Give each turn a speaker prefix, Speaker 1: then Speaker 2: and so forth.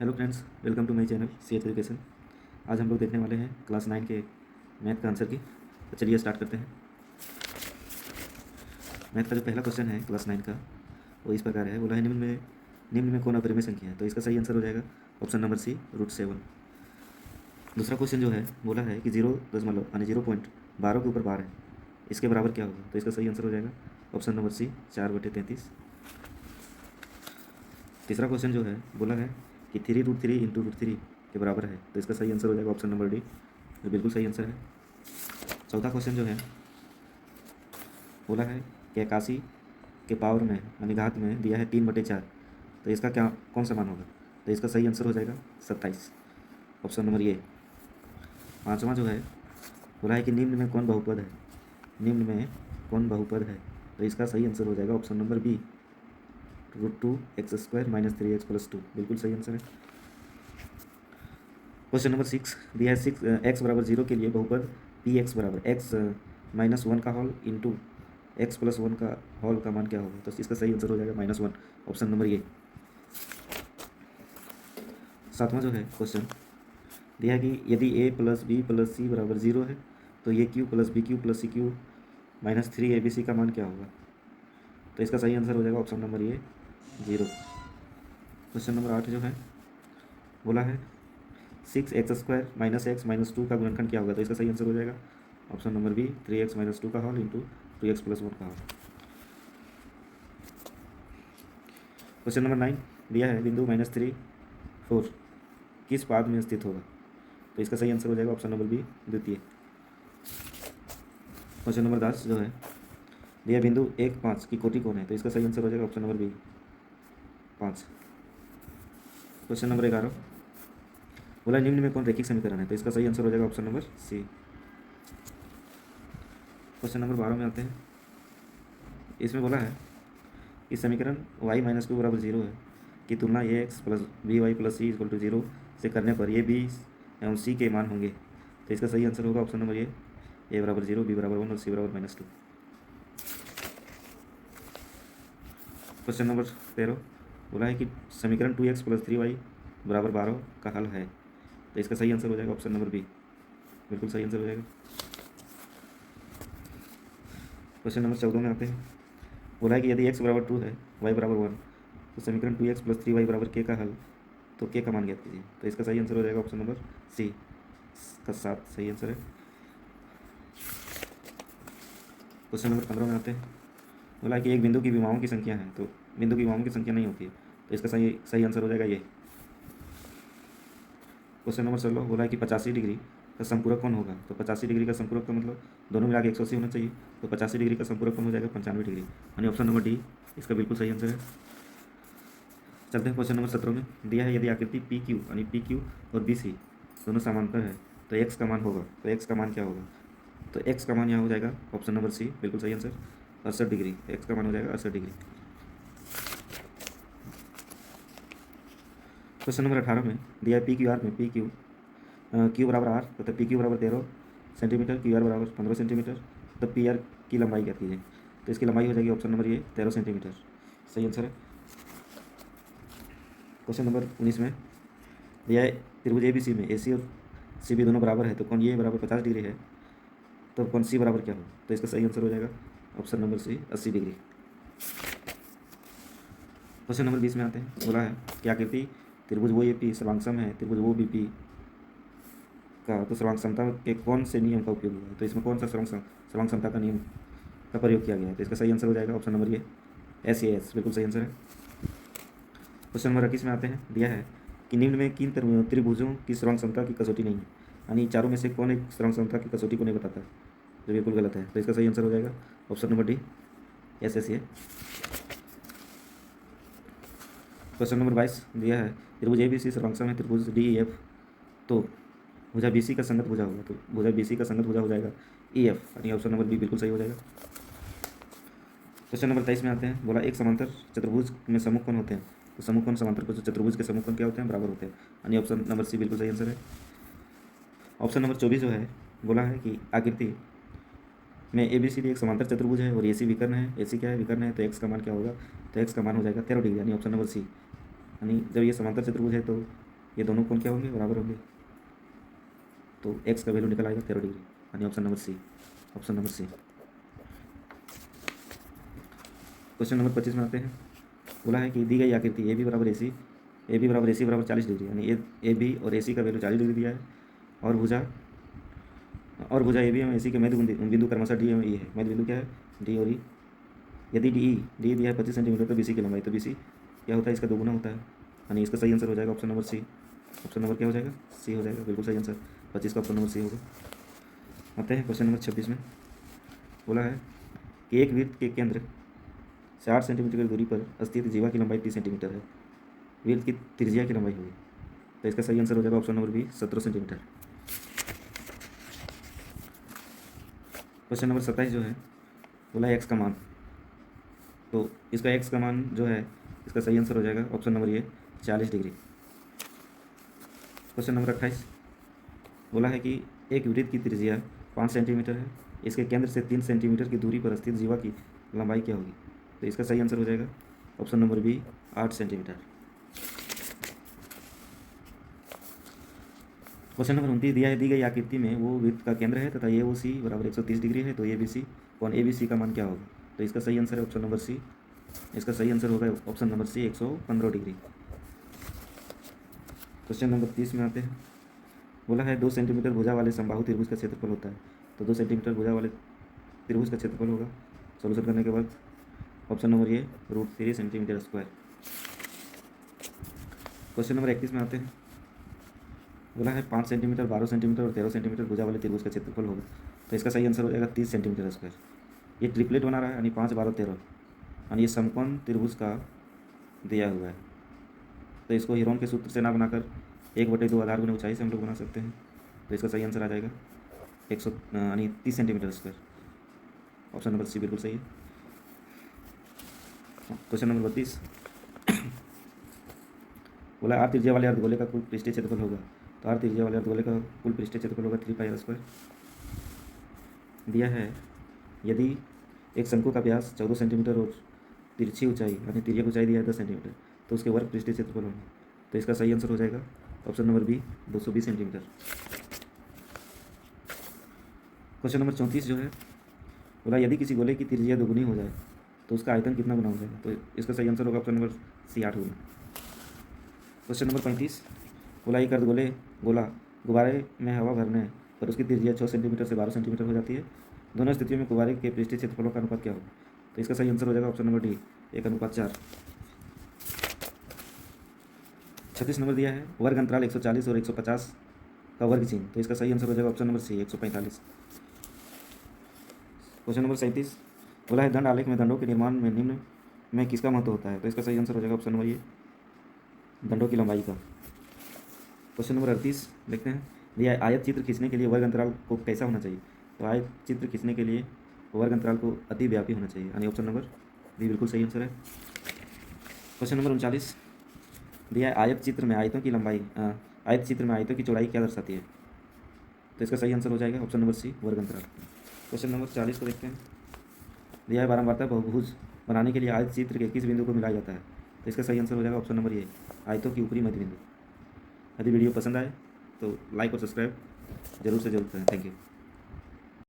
Speaker 1: Hello friends, welcome to my channel C H education. आज हम लोग देखने वाले हैं क्लास 9 के मैथ का आंसर की। तो चलिए स्टार्ट करते हैं। मैथ का जो पहला क्वेश्चन है क्लास 9 का वो इस प्रकार है। बोला है निम्न में कौन अपरिमेय संख्या है। तो इसका सही आंसर हो जाएगा ऑप्शन नंबर सी, √7। दूसरा क्वेश्चन जो है बोला है कि 0 दशमलव यानी 0.12 के ऊपर बार है, इसके बराबर क्या होगा। तो इसका सही आंसर हो जाएगा ऑप्शन नंबर सी, 4/33। तीसरा क्वेश्चन जो है बोला है कि 3√3 इंटू √3 के बराबर है। तो इसका सही आंसर हो जाएगा ऑप्शन नंबर डी, जो बिल्कुल सही आंसर है। चौथा क्वेश्चन जो है बोला है कि 81 के पावर में यानी घात में दिया है 3/4। तो इसका क्या कौन सा मान होगा। तो इसका सही आंसर हो जाएगा 27, ऑप्शन नंबर ए। पाँचवा जो है बोला है कि निम्न में कौन बहुपद है। निम्न में कौन बहुपद है। तो इसका सही आंसर हो जाएगा option number B, √2x² - 3x + 2, बिल्कुल सही आंसर है। क्वेश्चन नंबर 6 दिया है 6x = 0 के लिए बहुपद px बराबर x-1 का होल इंटू x+1 का होल का मान क्या होगा। तो इसका सही आंसर हो जाएगा -1, ऑप्शन नंबर ए। सातवां जो है क्वेश्चन दिया है कि यदि a + b + c = 0 है तो ये q + bq + cq - 3abc का मान क्या होगा। तो इसका सही आंसर हो जाएगा option number A, 0। Question number 8 जो है बोला है 6x² - x - 2 का गुणनखंड क्या होगा। तो इसका सही आंसर हो जाएगा ऑप्शन नंबर बी, 3x - 2 का होल इंटू 2x+1 का होल। क्वेश्चन नंबर 9 दिया है बिंदु -3, 4 किस पाद में स्थित होगा। तो इसका सही आंसर हो जाएगा ऑप्शन नंबर बी, द्वितीय। क्वेश्चन नंबर 10 जो है दिया बिंदु 1, 5 की कोटि कौन है। तो इसका सही आंसर हो जाएगा option number B, 5। Question number 11 बोला निम्न में कौन रैखिक समीकरण है। तो इसका सही आंसर हो जाएगा option number C. Question number 12 में आते हैं। इसमें बोला है कि समीकरण y - 2 = 0 है की तुलना ax + by + c = 0 से करने पर ये b एवं c के मान होंगे। तो इसका सही आंसर होगा option number A, a = 0, b = 1 और c = -2। क्वेश्चन नंबर 13 बोला है कि समीकरण 2x + 3y = 12 का हल है। तो इसका सही आंसर हो जाएगा ऑप्शन नंबर बी, बिल्कुल सही आंसर हो जाएगा। क्वेश्चन नंबर 14 में आते हैं। बोला है कि यदि x = 2 है, y = 1 तो समीकरण 2x + 3y = k का हल, तो k का मान ज्ञात कीजिए। तो इसका सही आंसर हो जाएगा ऑप्शन नंबर सी का 7 सही आंसर है। क्वेश्चन नंबर 15 में आते हैं। बोला है कि एक बिंदु की विमाओं की संख्या है, तो बिंदु की विमाओं की संख्या नहीं होती है। तो इसका सही आंसर हो जाएगा ये। क्वेश्चन नंबर 16 बोला है कि 85 डिग्री का संपूरक कौन होगा। तो 85 डिग्री का संपूरक का मतलब दोनों मिला के 180 होना चाहिए। तो 85 डिग्री का संपूरक कौन हो जाएगा, 95 डिग्री, यानी ऑप्शन नंबर डी इसका बिल्कुल सही आंसर है। चलते हैं क्वेश्चन नंबर 17 में। दिया है यदि आकृति पी क्यू यानी पी क्यू और बी सी दोनों समांतर है तो एक्स का मान होगा। तो एक्स का मान क्या होगा। तो एक्स का मान यहाँ हो जाएगा ऑप्शन नंबर सी, बिल्कुल सही आंसर, 68 डिग्री। एक्स का मान हो जाएगा 68 डिग्री। क्वेश्चन नंबर 18 में दिया है पी क्यू आर में पी क्यू क्यू बराबर आर तथा पी क्यू बराबर 13 सेंटीमीटर, क्यू आर बराबर 15 सेंटीमीटर, तो पी आर की लंबाई क्या कीजिए। तो इसकी लंबाई हो जाएगी ऑप्शन नंबर ये, 13 सेंटीमीटर, सही आंसर है। क्वेश्चन नंबर 19 में दिया है त्रिभुज ABC में AC और CB दोनों बराबर है तो कौन ए बराबर 50 डिग्री है तो कौन C बराबर क्या हो। तो इसका सही आंसर हो जाएगा option number C, 80 degree. Question number 20 में आते हैं। बोला है कि आकृति त्रिभुज OAP सर्वांगसम है त्रिभुज OBP का, तो सर्वांग समता के कौन से नियम का उपयोग हुआ है। तो इसमें कौन सा सर्वांग समता का नियम का प्रयोग किया गया है। तो इसका सही आंसर हो जाएगा ऑप्शन नंबर ये, SAS, बिल्कुल सही आंसर है। क्वेश्चन नंबर 21 में आते हैं। दिया है कि निम्न में किन त्रिभुजों की सर्वांग समता की कसौटी नहीं है, यानी चारों में से कौन एक सर्वांग समता की कसौटी को नहीं बताता है, जो बिल्कुल गलत है। तो इसका सही आंसर हो जाएगा ऑप्शन नंबर डी, SS है। क्वेश्चन नंबर 22 दिया है त्रिभुज ABC सर्वांगसम है त्रिभुज DEF, तो भुजा BC का संगत भुजा होगा। तो भुजा BC का संगत भुजा हो जाएगा EF, यानी ऑप्शन नंबर बी बिल्कुल सही हो जाएगा। क्वेश्चन नंबर 23 में आते हैं। बोला एक समांतर चतुर्भुज में समूह कोण होते हैं। तो समूह कोण समांतर को चतुर्भुज के समूह कोण क्या होते हैं, बराबर होते हैं, यानी ऑप्शन नंबर सी बिल्कुल सही आंसर है। ऑप्शन नंबर 24 जो है बोला है कि आकृति में ABCD एक समांतर चतुर्भुज है और AC विकर्ण है। AC क्या है, विकर्ण है, तो एक्स का मान क्या होगा। तो एक्स का मान हो जाएगा 13 डिग्री, यानी ऑप्शन नंबर सी, यानी जब ये समांतर चतुर्भुज है तो ये दोनों कोण क्या होंगे, बराबर होंगे। तो एक्स का वैल्यू निकल आएगा 13 डिग्री, यानी option number C. Option number C. Question number 25 में आते हैं। बोला है कि दी गई आकृति ए बी बराबर ए सी, ए बी बराबर ए सी बराबर 40 डिग्री, यानी ए बी और ए सी का वैल्यू 40 डिग्री दिया है, और भुजा ए बी एवं ए सी के मध्य बिंदु क्रमशः डी एवं ई है। मध्य बिंदु क्या है, डी और ई। यदि डी दिया है 25 सेंटीमीटर तो बी सी की लंबाई, तो बी सी क्या होता है, इसका दोगुना होता है, यानी इसका सही आंसर हो जाएगा option number C. Option number क्या हो जाएगा, सी हो जाएगा, बिल्कुल सही आंसर। 25 का ऑप्शन नंबर सी होगा। आते हैं क्वेश्चन नंबर 26 में। बोला है कि एक वृत्त के केंद्र से 8 सेंटीमीटर की दूरी पर स्थित जीवा की लंबाई 30 सेंटीमीटर है, वृत्त की त्रिज्या की लंबाई होगी, तो इसका सही आंसर हो जाएगा option number B 17 centimetre. Question number 27 जो है, बोला है एक्स का मान, तो इसका एक्स का मान जो है, इसका सही आंसर हो जाएगा option number A 40 degree. Question number 28 बोला है कि एक वृत्त की त्रिज्या 5 सेंटीमीटर है, इसके केंद्र से 3 सेंटीमीटर की दूरी पर स्थित जीवा की लंबाई क्या होगी, तो इसका सही आंसर हो जाएगा option number B 8 centimetre. Question number 29 दिया है दी गई आकृति में वो वृत्त का केंद्र है तथा ये वो सी बराबर 130 डिग्री है, तो ए बी सी कौन ए बी सी का मान क्या होगा, तो इसका सही आंसर है ऑप्शन नंबर सी। इसका सही आंसर होगा option number C 115 degree. Question number 30 में आते हैं। बोला है 2 सेंटीमीटर भुजा वाले समबाहु त्रिभुज का क्षेत्रफल होता है, तो 2 सेंटीमीटर भुजा वाले त्रिभुज का क्षेत्रफल होगा, सोल्यूशन करने के बाद option number A √3 centimetre square. Question number 31 में आते हैं। बोला है 5 सेंटीमीटर 12 सेंटीमीटर और 13 सेंटीमीटर भुजा वाले त्रिभुज का क्षेत्रफल होगा, तो इसका सही आंसर हो जाएगा 30 सेंटीमीटर स्क्वायर। ये ट्रिपलेट बना रहा है, यानी 5 12 13, यानी ये समकोण त्रिभुज का दिया हुआ है, तो इसको हीरोन के सूत्र से ना बनाकर 1/2 आधार गुना ऊंचाई से हम लोग बना सकते हैं, तो इसका सही आंसर आ जाएगा 30 centimetre square. Option number C बिल्कुल सही है। क्वेश्चन नंबर 32 बोला आर त्रिज्या वाले अर्धगोले का कुल पृष्ठीय क्षेत्रफल होगा, तो आर त्रिज्या वाले अर्धगोले का कुल पृष्ठीय क्षेत्रफल होगा 3πr स्क्वायर। दिया है यदि एक शंकु का व्यास 14 सेंटीमीटर और तिरछी ऊंचाई यानी तिर्यक ऊंचाई दिया है 10 सेंटीमीटर, तो उसके वर्ग पृष्ठीय क्षेत्रफल होगा, तो इसका सही आंसर हो जाएगा option number B 220 centimetre. Question number 34 जो है, बोला यदि किसी गोले की त्रिज्या दोगुनी हो जाए तो उसका आयतन कितना गुना हो जाएगा, तो इसका सही आंसर होगा ऑप्शन नंबर सी 8 गुना। क्वेश्चन नंबर 35 बोला एक अर्धगोले गोला गुब्बारे में हवा भरने पर उसकी त्रिज्या 6 सेंटीमीटर से 12 सेंटीमीटर हो जाती है, दोनों स्थितियों में गुब्बारे के पृष्ठीय क्षेत्रफलों का अनुपात क्या होगा, तो इसका सही आंसर हो जाएगा ऑप्शन नंबर डी 1:4। 36 नंबर दिया है वर्ग अंतराल 140 और 150 का वर्ग चिन्ह, तो इसका सही आंसर हो जाएगा option number C 145। Question number 37 बोला है दंड आलेख में दंडों के निर्माण में निम्न में किसका महत्व होता है, तो इसका सही आंसर हो जाएगा ऑप्शन नंबर ये दंडों की लंबाई का। क्वेश्चन नंबर 38 देखते हैं। दिया आयत चित्र खींचने के लिए वर्ग अंतराल को कैसा होना चाहिए, तो आयत चित्र खींचने के लिए वर्ग अंतराल को अतिव्यापी होना चाहिए, यानी ऑप्शन नंबर बी बिल्कुल सही आंसर है। क्वेश्चन नंबर 39 दिया है आयत चित्र में आयतों की चौड़ाई क्या दर्शाती है, तो इसका सही आंसर हो जाएगा ऑप्शन नंबर सी वर्ग अंतराल। क्वेश्चन नंबर 40 को देखते हैं। दिया है बारंबारता बहुभुज बनाने के लिए आयत चित्र के किस बिंदु को मिलाया जाता है, तो इसका सही आंसर हो जाएगा ऑप्शन नंबर ए आयतों की ऊपरी मध्य बिंदु। यदि वीडियो पसंद आए तो लाइक और सब्सक्राइब जरूर से जरूर करें। Thank you.